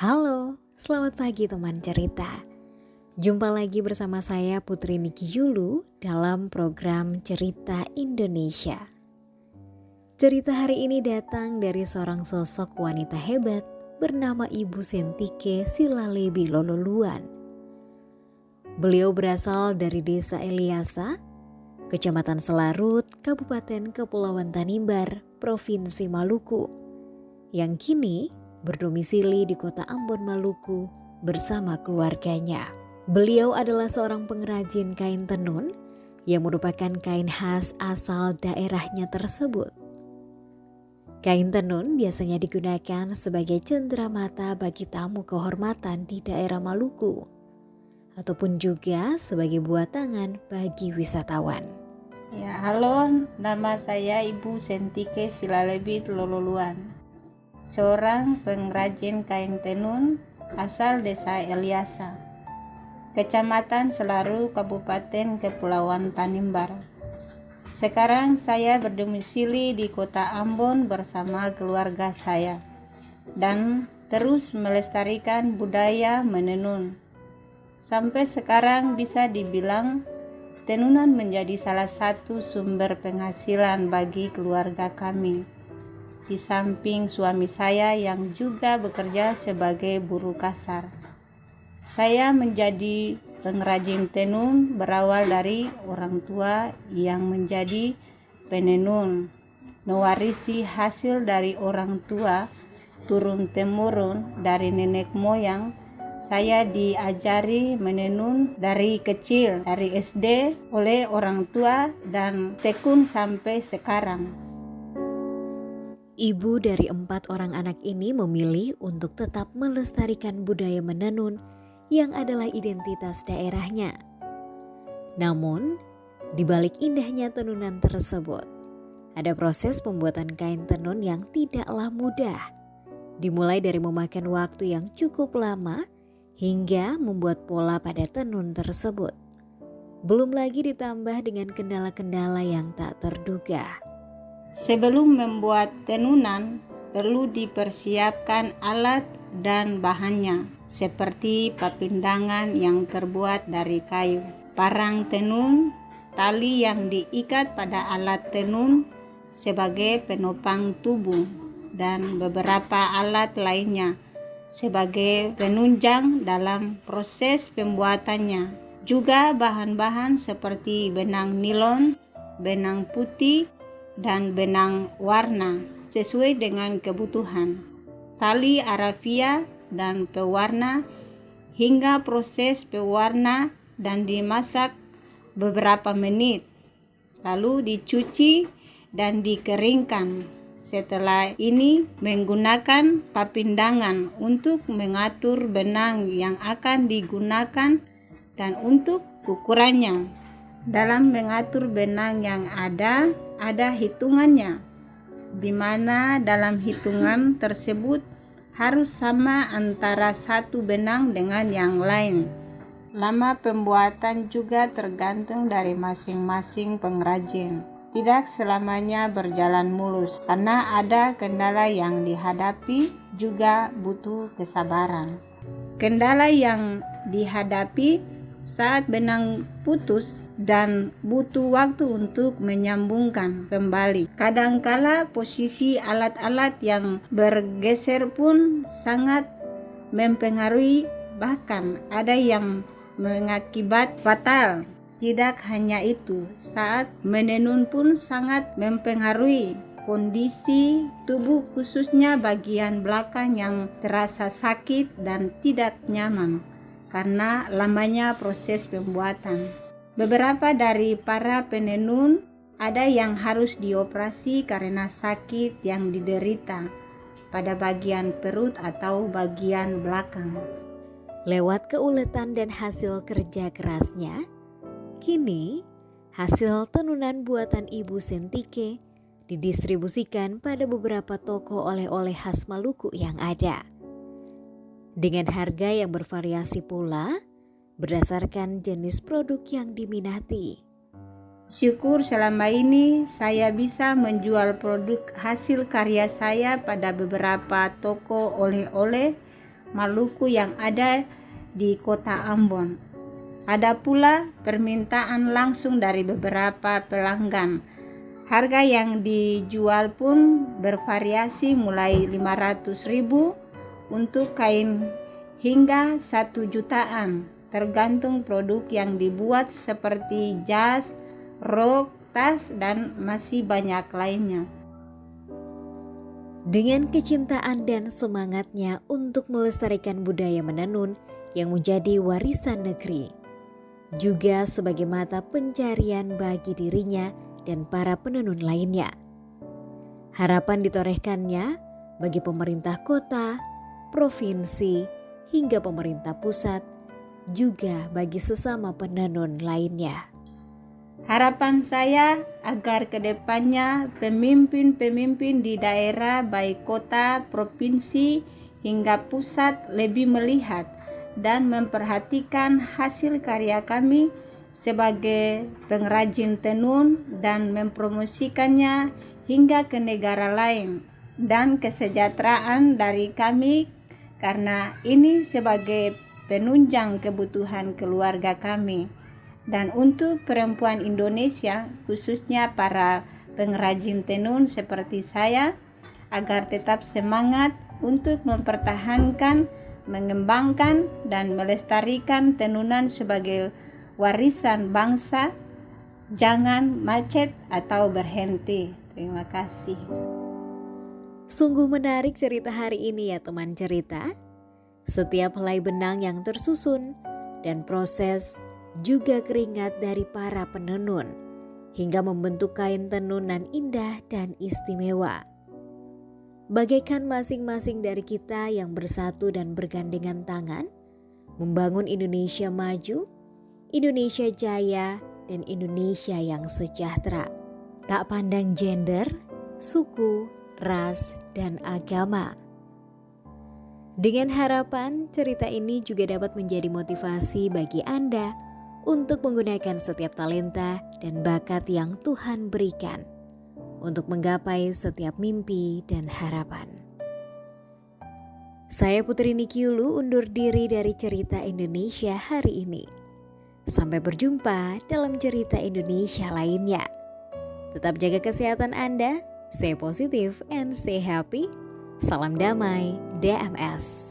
Halo, selamat pagi teman cerita. Jumpa lagi bersama saya Putri Niki Yulu dalam program Cerita Indonesia. Cerita hari ini datang dari seorang sosok wanita hebat bernama Ibu Sentike Silalebi Lololuan. Beliau berasal dari Desa Eliasa, Kecamatan Selarut, Kabupaten Kepulauan Tanimbar, Provinsi Maluku, yang kini berdomisili di kota Ambon, Maluku bersama keluarganya. Beliau adalah seorang pengrajin kain tenun yang merupakan kain khas asal daerahnya tersebut. Kain tenun biasanya digunakan sebagai cenderamata bagi tamu kehormatan di daerah Maluku, ataupun juga sebagai buah tangan bagi wisatawan. Ya, halo, nama saya Ibu Sentike Silalebi Lololuan, seorang pengrajin kain tenun asal Desa Eliasa, Kecamatan Selaru, Kabupaten Kepulauan Tanimbar. Sekarang saya berdomisili di Kota Ambon bersama keluarga saya dan terus melestarikan budaya menenun. Sampai sekarang bisa dibilang tenunan menjadi salah satu sumber penghasilan bagi keluarga kami. Di samping suami saya yang juga bekerja sebagai buruh kasar. Saya menjadi pengrajin tenun berawal dari orang tua yang menjadi penenun, mewarisi hasil dari orang tua turun-temurun dari nenek moyang. Saya diajari menenun dari kecil, dari SD oleh orang tua dan tekun sampai sekarang. Ibu dari 4 orang anak ini memilih untuk tetap melestarikan budaya menenun yang adalah identitas daerahnya. Namun, di balik indahnya tenunan tersebut, ada proses pembuatan kain tenun yang tidaklah mudah. Dimulai dari memakan waktu yang cukup lama hingga membuat pola pada tenun tersebut. Belum lagi ditambah dengan kendala-kendala yang tak terduga. Sebelum membuat tenunan, perlu dipersiapkan alat dan bahannya, seperti papindangan yang terbuat dari kayu, parang tenun, tali yang diikat pada alat tenun sebagai penopang tubuh, dan beberapa alat lainnya sebagai penunjang dalam proses pembuatannya. Juga bahan-bahan seperti benang nilon, benang putih, dan benang warna sesuai dengan kebutuhan, tali arafia dan pewarna, hingga proses pewarna dan dimasak beberapa menit, lalu dicuci dan dikeringkan. Setelah ini menggunakan papindangan untuk mengatur benang yang akan digunakan dan untuk ukurannya. Dalam mengatur benang yang ada hitungannya, di mana dalam hitungan tersebut harus sama antara satu benang dengan yang lain. Lama pembuatan juga tergantung dari masing-masing pengrajin. Tidak selamanya berjalan mulus karena ada kendala yang dihadapi, juga butuh kesabaran. Kendala yang dihadapi saat benang putus dan butuh waktu untuk menyambungkan kembali. Kadangkala posisi alat-alat yang bergeser pun sangat mempengaruhi, bahkan ada yang mengakibat fatal. Tidak hanya itu, saat menenun pun sangat mempengaruhi kondisi tubuh, khususnya bagian belakang yang terasa sakit dan tidak nyaman karena lamanya proses pembuatan. Beberapa dari para penenun ada yang harus dioperasi karena sakit yang diderita pada bagian perut atau bagian belakang. Lewat keuletan dan hasil kerja kerasnya, kini hasil tenunan buatan Ibu Sentike didistribusikan pada beberapa toko oleh-oleh khas Maluku yang ada. Dengan harga yang bervariasi pula berdasarkan jenis produk yang diminati. Syukur selama ini saya bisa menjual produk hasil karya saya pada beberapa toko oleh-oleh Maluku yang ada di kota Ambon. Ada pula permintaan langsung dari beberapa pelanggan. Harga yang dijual pun bervariasi mulai 500.000 untuk kain hingga 1 jutaan, tergantung produk yang dibuat seperti jas, rok, tas, dan masih banyak lainnya. Dengan kecintaan dan semangatnya untuk melestarikan budaya menenun yang menjadi warisan negeri, juga sebagai mata pencarian bagi dirinya dan para penenun lainnya. Harapan ditorehkannya bagi pemerintah kota, provinsi, hingga pemerintah pusat, juga bagi sesama penenun lainnya. Harapan saya agar ke depannya pemimpin-pemimpin di daerah baik kota, provinsi, hingga pusat lebih melihat dan memperhatikan hasil karya kami sebagai pengrajin tenun dan mempromosikannya hingga ke negara lain, dan kesejahteraan dari kami karena ini sebagai penunjang kebutuhan keluarga kami. Dan untuk perempuan Indonesia, khususnya para pengrajin tenun seperti saya, agar tetap semangat untuk mempertahankan, mengembangkan, dan melestarikan tenunan sebagai warisan bangsa, jangan macet atau berhenti. Terima kasih. Sungguh menarik cerita hari ini ya teman cerita. Setiap helai benang yang tersusun dan proses juga keringat dari para penenun hingga membentuk kain tenunan indah dan istimewa. Bagaikan masing-masing dari kita yang bersatu dan bergandengan tangan membangun Indonesia maju, Indonesia jaya, dan Indonesia yang sejahtera. Tak pandang gender, suku, ras, dan agama. Dengan harapan cerita ini juga dapat menjadi motivasi bagi Anda untuk menggunakan setiap talenta dan bakat yang Tuhan berikan untuk menggapai setiap mimpi dan harapan. Saya Putri Niki Yulu undur diri dari Cerita Indonesia hari ini. Sampai berjumpa dalam cerita Indonesia lainnya. Tetap jaga kesehatan Anda, stay positive and stay happy. Salam damai DMS.